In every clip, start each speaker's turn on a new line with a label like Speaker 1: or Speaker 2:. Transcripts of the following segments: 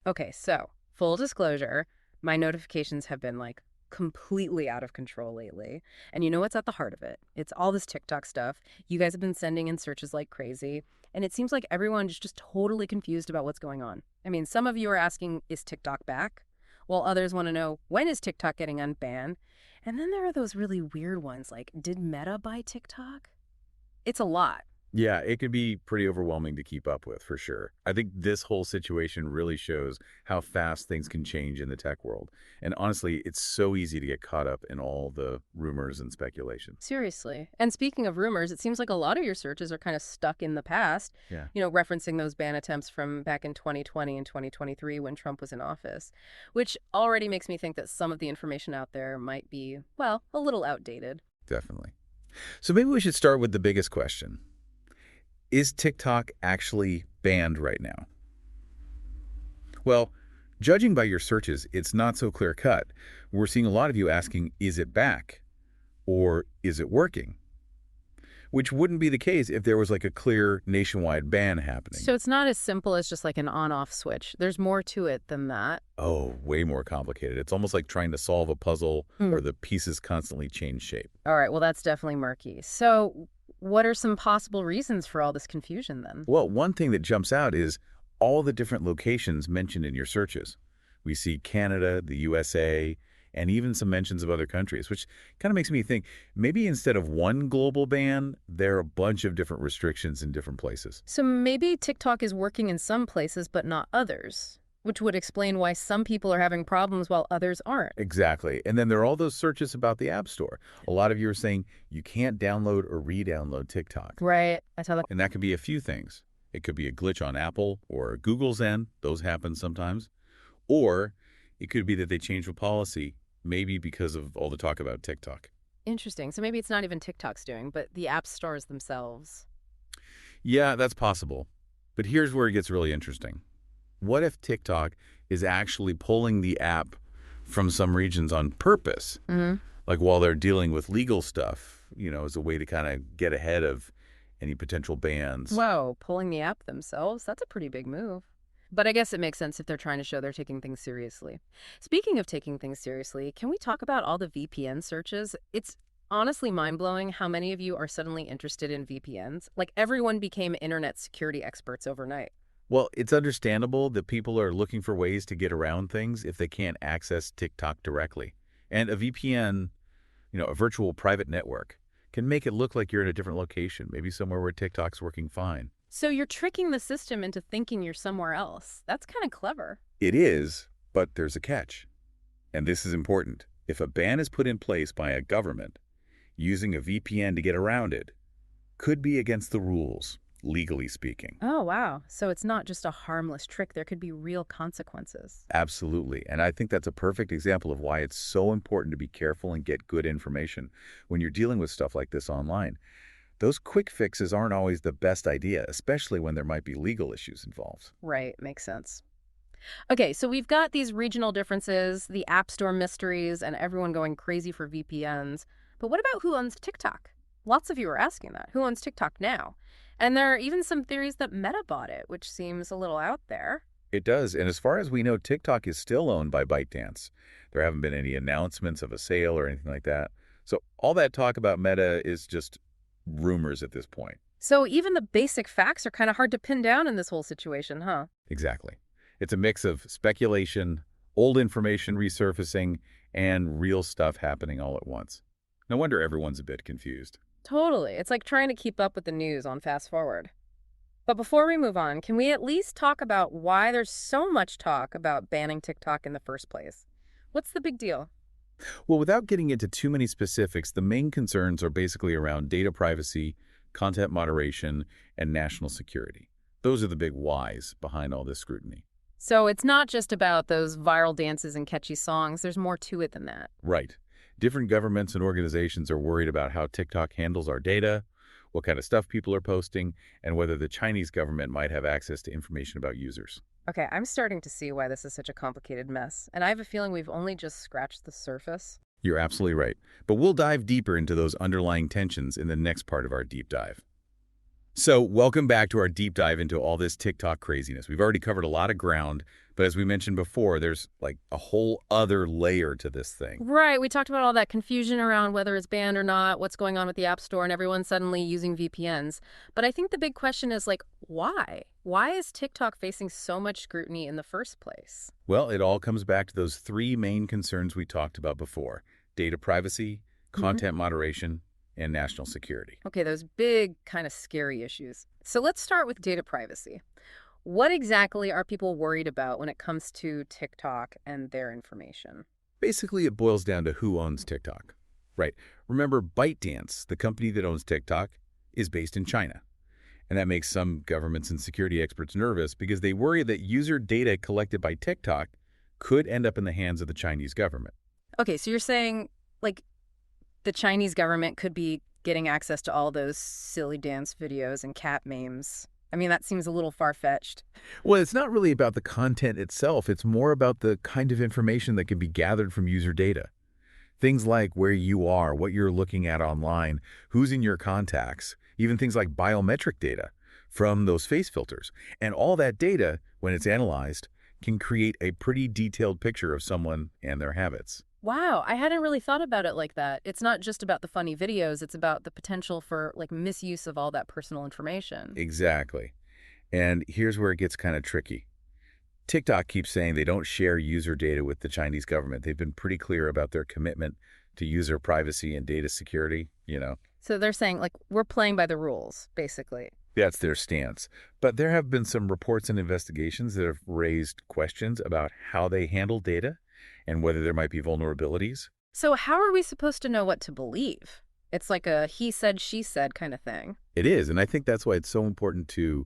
Speaker 1: Okay, so full disclosure, my notifications have been like completely out of control lately. And you know what's at the heart of it? It's all this TikTok stuff. You guys have been sending in searches like crazy. And it seems like everyone is just totally confused about what's going on. I mean, some of you are asking, is TikTok back? While others want to know, when is TikTok getting unbanned? And then there are those really weird ones like, did Meta buy TikTok? It's a lot.
Speaker 2: Yeah, it can be pretty overwhelming to keep up with, for sure. I think this whole situation really shows how fast things can change in the tech world. And honestly, it's so easy to get caught up in all the rumors and speculation.
Speaker 1: Seriously. And speaking of rumors, it seems like a lot of your searches are kind of stuck in the past,
Speaker 2: Yeah.
Speaker 1: referencing those ban attempts from back in 2020 and 2023 when Trump was in office, which already makes me think that some of the information out there might be, well, a little outdated.
Speaker 2: Definitely. So maybe we should start with the biggest question. Is TikTok actually banned right now? Well, judging by your searches, it's not so clear-cut. We're seeing a lot of you asking, is it back? Or is it working? Which wouldn't be the case if there was like a clear nationwide ban happening.
Speaker 1: So it's not as simple as just like an on-off switch. There's more to it than that.
Speaker 2: Oh, way more complicated. It's almost like trying to solve a puzzle where the pieces constantly change shape.
Speaker 1: All right, well, that's definitely murky. So what are some possible reasons for all this confusion then?
Speaker 2: Well, one thing that jumps out is all the different locations mentioned in your searches. We see Canada, the USA, and even some mentions of other countries, which kind of makes me think maybe instead of one global ban, there are a bunch of different restrictions in different places.
Speaker 1: So maybe TikTok is working in some places but not others, which would explain why some people are having problems while others aren't.
Speaker 2: Exactly. And then there are all those searches about the App Store. A lot of you are saying you can't download or re-download TikTok.
Speaker 1: Right. I saw that.
Speaker 2: And that could be a few things. It could be a glitch on Apple or Google's end. Those happen sometimes. Or it could be that they changed the policy, maybe because of all the talk about TikTok.
Speaker 1: Interesting. So maybe it's not even TikTok's doing, but the app stores themselves.
Speaker 2: Yeah, that's possible. But here's where it gets really interesting. What if TikTok is actually pulling the app from some regions on purpose? Like while they're dealing with legal stuff, as a way to kind of get ahead of any potential bans.
Speaker 1: Whoa, pulling the app themselves? That's a pretty big move. But I guess it makes sense if they're trying to show they're taking things seriously. Speaking of taking things seriously, can we talk about all the VPN searches? It's honestly mind-blowing how many of you are suddenly interested in VPNs. Like everyone became internet security experts overnight.
Speaker 2: Well, it's understandable that people are looking for ways to get around things if they can't access TikTok directly. And a VPN, a virtual private network, can make it look like you're in a different location, maybe somewhere where TikTok's working fine.
Speaker 1: So you're tricking the system into thinking you're somewhere else. That's kind of clever.
Speaker 2: It is, but there's a catch. And this is important. If a ban is put in place by a government, using a VPN to get around it could be against the rules, legally speaking.
Speaker 1: Oh, wow. So it's not just a harmless trick. There could be real consequences.
Speaker 2: Absolutely. And I think that's a perfect example of why it's so important to be careful and get good information when you're dealing with stuff like this online. Those quick fixes aren't always the best idea, especially when there might be legal issues involved.
Speaker 1: Right. Makes sense. Okay, so we've got these regional differences, the App Store mysteries, and everyone going crazy for VPNs. But what about who owns TikTok? Lots of you are asking that. Who owns TikTok now? And there are even some theories that Meta bought it, which seems a little out there.
Speaker 2: It does. And as far as we know, TikTok is still owned by ByteDance. There haven't been any announcements of a sale or anything like that. So all that talk about Meta is just rumors at this point.
Speaker 1: So even the basic facts are kind of hard to pin down in this whole situation, huh?
Speaker 2: Exactly. It's a mix of speculation, old information resurfacing, and real stuff happening all at once. No wonder everyone's a bit confused.
Speaker 1: Totally. It's like trying to keep up with the news on fast forward. But before we move on, can we at least talk about why there's so much talk about banning TikTok in the first place? What's the big deal?
Speaker 2: Well, without getting into too many specifics, the main concerns are basically around data privacy, content moderation, and national security. Those are the big whys behind all this scrutiny.
Speaker 1: So it's not just about those viral dances and catchy songs. There's more to it than that.
Speaker 2: Right. Different governments and organizations are worried about how TikTok handles our data, what kind of stuff people are posting, and whether the Chinese government might have access to information about users.
Speaker 1: Okay, I'm starting to see why this is such a complicated mess, and I have a feeling we've only just scratched the surface.
Speaker 2: You're absolutely right. But we'll dive deeper into those underlying tensions in the next part of our deep dive. So welcome back to our deep dive into all this TikTok craziness. We've already covered a lot of ground, But as we mentioned before, there's like a whole other layer to this thing.
Speaker 1: Right. We talked about all that confusion around whether it's banned or not, what's going on with the App Store, and everyone suddenly using VPNs. But I think the big question is like, why? Why is TikTok facing so much scrutiny in the first place?
Speaker 2: Well, it all comes back to those three main concerns we talked about before: data privacy, content moderation, and national security.
Speaker 1: Okay, those big, kind of scary issues. So let's start with data privacy. What exactly are people worried about when it comes to TikTok and their information?
Speaker 2: Basically, it boils down to who owns TikTok. Right. Remember, ByteDance, the company that owns TikTok, is based in China. And that makes some governments and security experts nervous because they worry that user data collected by TikTok could end up in the hands of the Chinese government.
Speaker 1: Okay, so you're saying, like, the Chinese government could be getting access to all those silly dance videos and cat memes. I mean, that seems a little far-fetched.
Speaker 2: Well, it's not really about the content itself. It's more about the kind of information that can be gathered from user data. Things like where you are, what you're looking at online, who's in your contacts, even things like biometric data from those face filters. And all that data, when it's analyzed, can create a pretty detailed picture of someone and their habits.
Speaker 1: Wow, I hadn't really thought about it like that. It's not just about the funny videos, it's about the potential for, like, misuse of all that personal information.
Speaker 2: Exactly. And here's where it gets kind of tricky. TikTok keeps saying they don't share user data with the Chinese government. They've been pretty clear about their commitment to user privacy and data security.
Speaker 1: So they're saying, like, we're playing by the rules, basically.
Speaker 2: That's their stance. But there have been some reports and investigations that have raised questions about how they handle data and whether there might be vulnerabilities.
Speaker 1: So how are we supposed to know what to believe? It's like a he said, she said kind of thing.
Speaker 2: It is, and I think that's why it's so important to,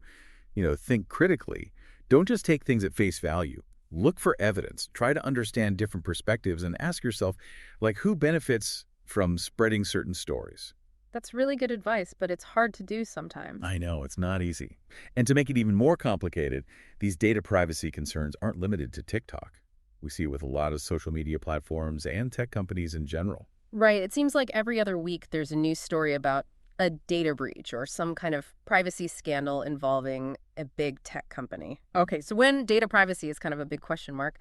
Speaker 2: think critically. Don't just take things at face value. Look for evidence. Try to understand different perspectives and ask yourself, like, who benefits from spreading certain stories?
Speaker 1: That's really good advice, but it's hard to do sometimes.
Speaker 2: I know, it's not easy. And to make it even more complicated, these data privacy concerns aren't limited to TikTok. We see it with a lot of social media platforms and tech companies in general.
Speaker 1: Right. It seems like every other week there's a news story about a data breach or some kind of privacy scandal involving a big tech company. Okay, so when data privacy is kind of a big question mark,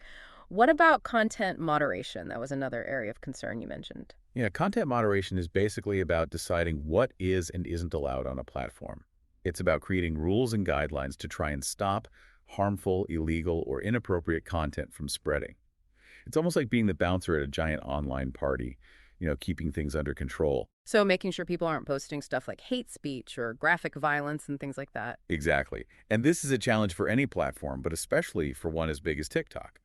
Speaker 1: what about content moderation? That was another area of concern you mentioned.
Speaker 2: Yeah, content moderation is basically about deciding what is and isn't allowed on a platform. It's about creating rules and guidelines to try and stop harmful, illegal, or inappropriate content from spreading. It's almost like being the bouncer at a giant online party, keeping things under control.
Speaker 1: So making sure people aren't posting stuff like hate speech or graphic violence and things like that.
Speaker 2: Exactly. And this is a challenge for any platform, but especially for one as big as TikTok.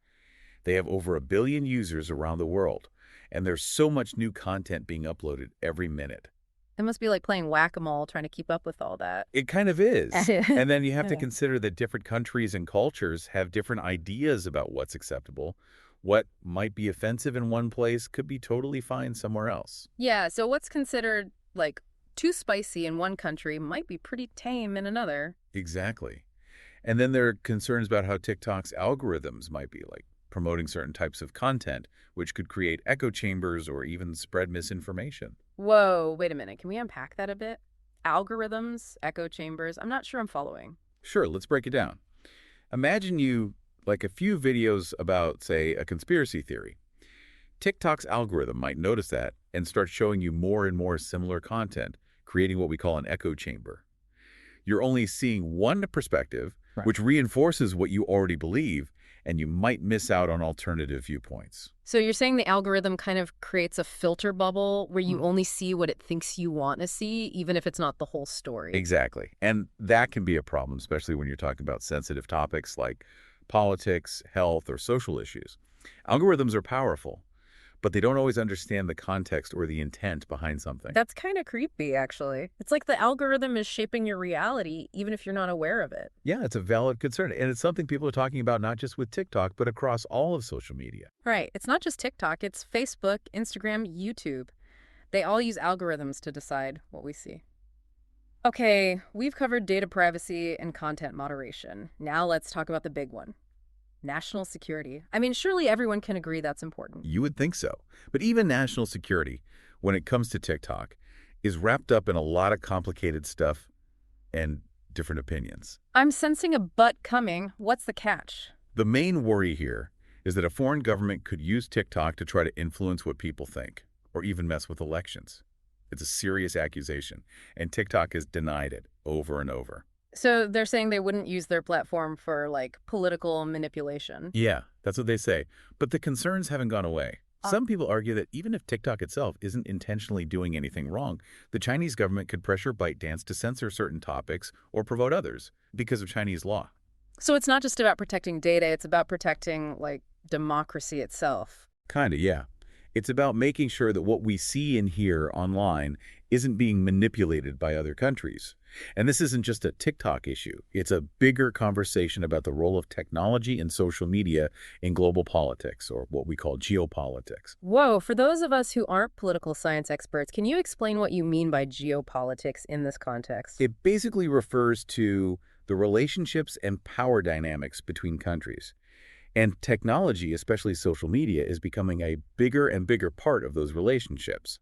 Speaker 2: They have over 1 billion users around the world, and there's so much new content being uploaded every minute.
Speaker 1: It must be like playing whack-a-mole trying to keep up with all that.
Speaker 2: It kind of is. And then you have to
Speaker 1: Yeah.
Speaker 2: consider that different countries and cultures have different ideas about what's acceptable. What might be offensive in one place could be totally fine somewhere else.
Speaker 1: Yeah, so what's considered, like, too spicy in one country might be pretty tame in another.
Speaker 2: Exactly. And then there are concerns about how TikTok's algorithms might be, like promoting certain types of content, which could create echo chambers or even spread misinformation.
Speaker 1: Whoa, wait a minute. Can we unpack that a bit? Algorithms, echo chambers. I'm not sure I'm following.
Speaker 2: Sure, let's break it down. Imagine you like a few videos about, say, a conspiracy theory. TikTok's algorithm might notice that and start showing you more and more similar content, creating what we call an echo chamber. You're only seeing one perspective,
Speaker 1: Right.
Speaker 2: which reinforces what you already believe, and you might miss out on alternative viewpoints.
Speaker 1: So you're saying the algorithm kind of creates a filter bubble where you only see what it thinks you want to see, even if it's not the whole story.
Speaker 2: Exactly. And that can be a problem, especially when you're talking about sensitive topics like politics, health, or social issues. Algorithms are powerful, but they don't always understand the context or the intent behind something.
Speaker 1: That's kind of creepy, actually. It's like the algorithm is shaping your reality, even if you're not aware of it.
Speaker 2: Yeah, it's a valid concern. And it's something people are talking about not just with TikTok, but across all of social media.
Speaker 1: Right. It's not just TikTok. It's Facebook, Instagram, YouTube. They all use algorithms to decide what we see. Okay, we've covered data privacy and content moderation. Now let's talk about the big one. National security. I mean, surely everyone can agree that's important.
Speaker 2: You would think so. But even national security, when it comes to TikTok, is wrapped up in a lot of complicated stuff and different opinions.
Speaker 1: I'm sensing a but coming. What's the catch?
Speaker 2: The main worry here is that a foreign government could use TikTok to try to influence what people think, or even mess with elections. It's a serious accusation, and TikTok has denied it over and over.
Speaker 1: So they're saying they wouldn't use their platform for, like, political manipulation.
Speaker 2: Yeah, that's what they say. But the concerns haven't gone away. Some people argue that even if TikTok itself isn't intentionally doing anything wrong, the Chinese government could pressure ByteDance to censor certain topics or promote others because of Chinese law.
Speaker 1: So it's not just about protecting data, it's about protecting, like, democracy itself.
Speaker 2: Kinda, yeah. It's about making sure that what we see and hear online isn't being manipulated by other countries. And this isn't just a TikTok issue. It's a bigger conversation about the role of technology and social media in global politics, or what we call geopolitics.
Speaker 1: Whoa, for those of us who aren't political science experts, can you explain what you mean by geopolitics in this context?
Speaker 2: It basically refers to the relationships and power dynamics between countries. And technology, especially social media, is becoming a bigger and bigger part of those relationships.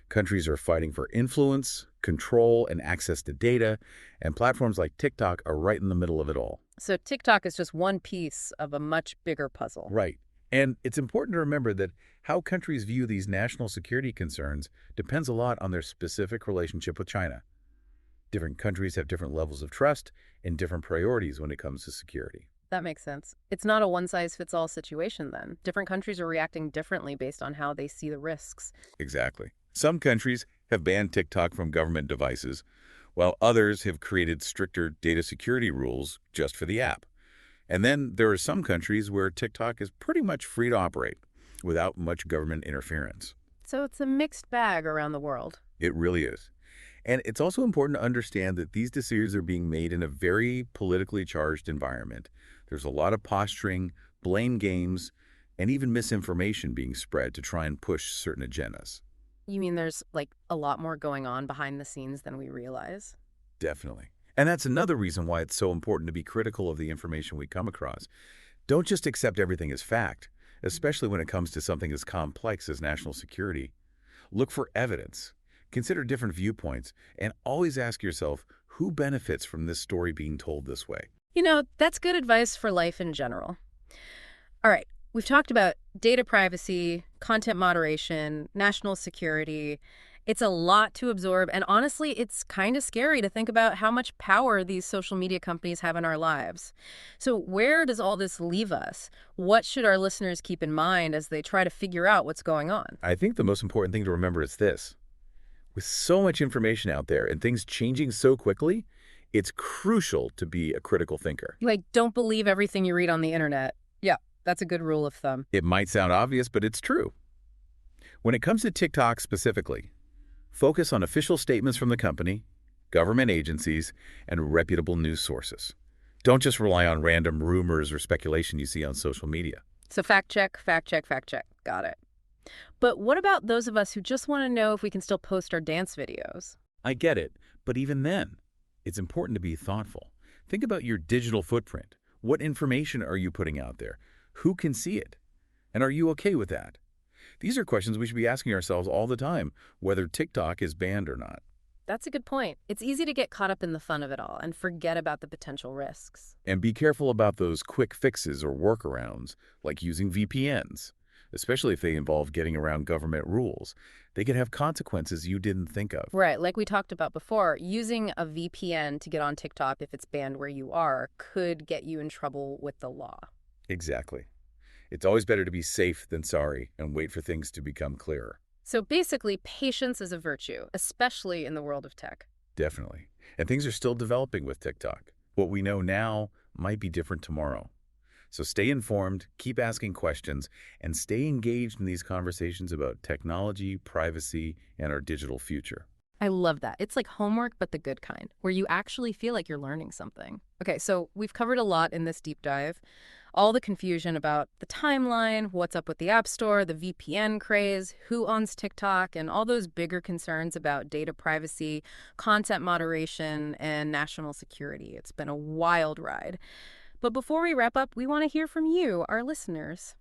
Speaker 2: Countries are fighting for influence, control, and access to data, and platforms like TikTok are right in the middle of it all.
Speaker 1: So TikTok is just one piece of a much bigger puzzle.
Speaker 2: Right. And it's important to remember that how countries view these national security concerns depends a lot on their specific relationship with China. Different countries have different levels of trust and different priorities when it comes to security.
Speaker 1: That makes sense. It's not a one-size-fits-all situation then. Different countries are reacting differently based on how they see the risks.
Speaker 2: Exactly. Some countries have banned TikTok from government devices, while others have created stricter data security rules just for the app. And then there are some countries where TikTok is pretty much free to operate without much government interference.
Speaker 1: So it's a mixed bag around the world.
Speaker 2: It really is. And it's also important to understand that these decisions are being made in a very politically charged environment. There's a lot of posturing, blame games, and even misinformation being spread to try and push certain agendas.
Speaker 1: You mean there's, like, a lot more going on behind the scenes than we realize?
Speaker 2: Definitely. And that's another reason why it's so important to be critical of the information we come across. Don't just accept everything as fact, especially when it comes to something as complex as national security. Look for evidence. Consider different viewpoints, and always ask yourself, who benefits from this story being told this way?
Speaker 1: You know, that's good advice for life in general. All right, we've talked about data privacy, content moderation, national security. It's a lot to absorb, and honestly, it's kind of scary to think about how much power these social media companies have in our lives. So where does all this leave us? What should our listeners keep in mind as they try to figure out what's going on?
Speaker 2: I think the most important thing to remember is this. With so much information out there and things changing so quickly, it's crucial to be a critical thinker.
Speaker 1: Like, don't believe everything you read on the internet. Yeah, that's a good rule of thumb.
Speaker 2: It might sound obvious, but it's true. When it comes to TikTok specifically, focus on official statements from the company, government agencies, and reputable news sources. Don't just rely on random rumors or speculation you see on social media.
Speaker 1: So fact check, fact check, fact check. Got it. But what about those of us who just want to know if we can still post our dance videos?
Speaker 2: I get it, but even then, it's important to be thoughtful. Think about your digital footprint. What information are you putting out there? Who can see it? And are you okay with that? These are questions we should be asking ourselves all the time, whether TikTok is banned or not.
Speaker 1: That's a good point. It's easy to get caught up in the fun of it all and forget about the potential risks.
Speaker 2: And be careful about those quick fixes or workarounds, like using VPNs, especially if they involve getting around government rules. They could have consequences you didn't think of.
Speaker 1: Right, like we talked about before, using a VPN to get on TikTok if it's banned where you are could get you in trouble with the law.
Speaker 2: Exactly. It's always better to be safe than sorry and wait for things to become clearer.
Speaker 1: So basically, patience is a virtue, especially in the world of tech.
Speaker 2: Definitely. And things are still developing with TikTok. What we know now might be different tomorrow. So stay informed, keep asking questions, and stay engaged in these conversations about technology, privacy, and our digital future.
Speaker 1: I love that. It's like homework, but the good kind, where you actually feel like you're learning something. Okay, so we've covered a lot in this deep dive. All the confusion about the timeline, what's up with the App Store, the VPN craze, who owns TikTok, and all those bigger concerns about data privacy, content moderation, and national security. It's been a wild ride. But before we wrap up, we want to hear from you, our listeners.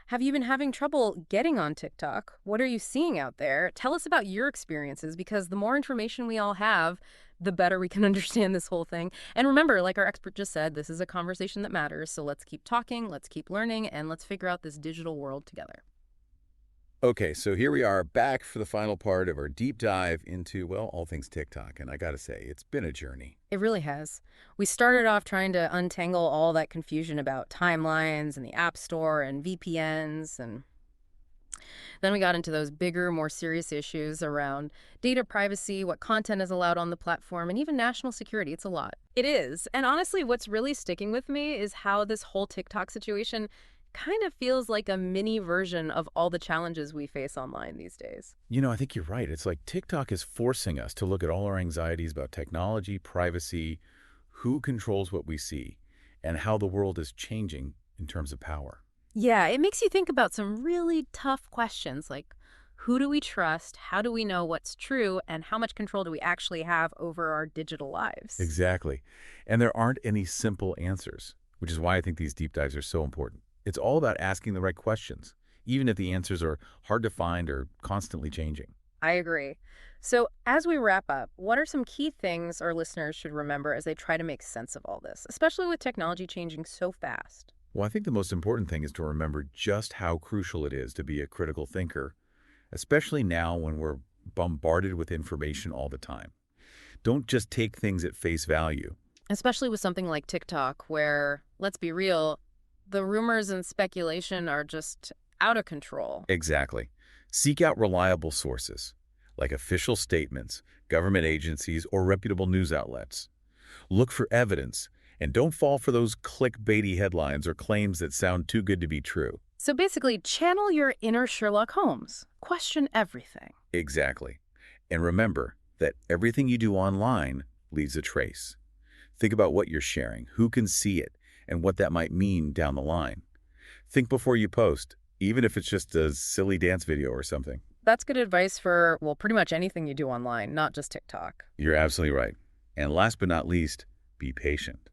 Speaker 1: Have you been having trouble getting on TikTok? What are you seeing out there? Tell us about your experiences because the more information we all have, the better we can understand this whole thing. And remember, like our expert just said, this is a conversation that matters. So let's keep talking, let's keep learning, and let's figure out this digital world together.
Speaker 2: Okay, so here we are back for the final part of our deep dive into, well, all things TikTok. And I got to say, it's been a journey.
Speaker 1: It really has. We started off trying to untangle all that confusion about timelines and the App Store and VPNs, and then we got into those bigger, more serious issues around data privacy, what content is allowed on the platform, and even national security. It's a lot. It is. And honestly, what's really sticking with me is how this whole TikTok situation kind of feels like a mini version of all the challenges we face online these days.
Speaker 2: I think you're right. It's like TikTok is forcing us to look at all our anxieties about technology, privacy, who controls what we see, and how the world is changing in terms of power.
Speaker 1: Yeah, it makes you think about some really tough questions like who do we trust, how do we know what's true, and how much control do we actually have over our digital lives?
Speaker 2: Exactly. And there aren't any simple answers, which is why I think these deep dives are so important. It's all about asking the right questions, even if the answers are hard to find or constantly changing.
Speaker 1: I agree. So, as we wrap up, what are some key things our listeners should remember as they try to make sense of all this, especially with technology changing so fast?
Speaker 2: Well, I think the most important thing is to remember just how crucial it is to be a critical thinker, especially now when we're bombarded with information all the time. Don't just take things at face value.
Speaker 1: Especially with something like TikTok, where, let's be real, the rumors and speculation are just out of control.
Speaker 2: Exactly. Seek out reliable sources, like official statements, government agencies, or reputable news outlets. Look for evidence, and don't fall for those clickbaity headlines or claims that sound too good to be true.
Speaker 1: So basically, channel your inner Sherlock Holmes. Question everything.
Speaker 2: Exactly. And remember that everything you do online leaves a trace. Think about what you're sharing, who can see it, and what that might mean down the line. Think before you post, even if it's just a silly dance video or something.
Speaker 1: That's good advice for, well, pretty much anything you do online, not just TikTok.
Speaker 2: You're absolutely right. And last but not least, be patient.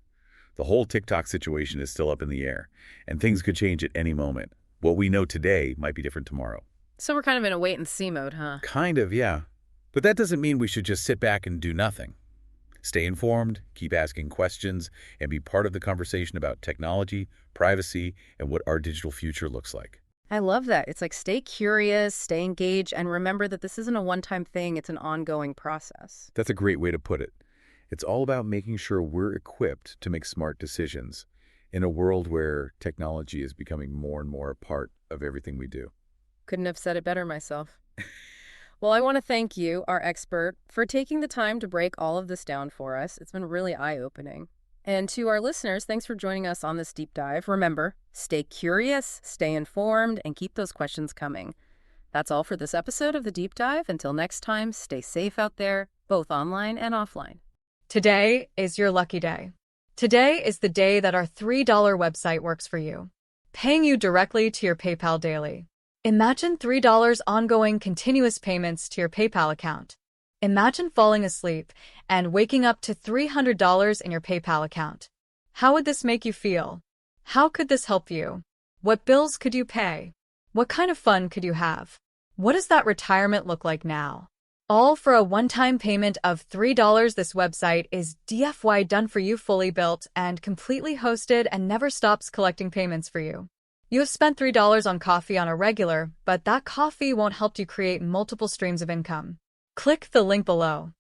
Speaker 2: The whole TikTok situation is still up in the air, and things could change at any moment. What we know today might be different tomorrow.
Speaker 1: So we're kind of in a wait-and-see mode, huh?
Speaker 2: Kind of, yeah. But that doesn't mean we should just sit back and do nothing. Stay informed, keep asking questions, and be part of the conversation about technology, privacy, and what our digital future looks like.
Speaker 1: I love that. It's like stay curious, stay engaged, and remember that this isn't a one-time thing. It's an ongoing process.
Speaker 2: That's a great way to put it. It's all about making sure we're equipped to make smart decisions in a world where technology is becoming more and more a part of everything we do.
Speaker 1: Couldn't have said it better myself. Well, I want to thank you, our expert, for taking the time to break all of this down for us. It's been really eye-opening. And to our listeners, thanks for joining us on this deep dive. Remember, stay curious, stay informed, and keep those questions coming. That's all for this episode of The Deep Dive. Until next time, stay safe out there, both online and offline.
Speaker 3: Today is your lucky day. Today is the day that our $3 website works for you, paying you directly to your PayPal daily. Imagine $3 ongoing continuous payments to your PayPal account. Imagine falling asleep and waking up to $300 in your PayPal account. How would this make you feel? How could this help you? What bills could you pay? What kind of fun could you have? What does that retirement look like now? All for a one-time payment of $3. This website is DFY done for you, fully built and completely hosted, and never stops collecting payments for you. You have spent $3 on coffee on a regular, but that coffee won't help you create multiple streams of income. Click the link below.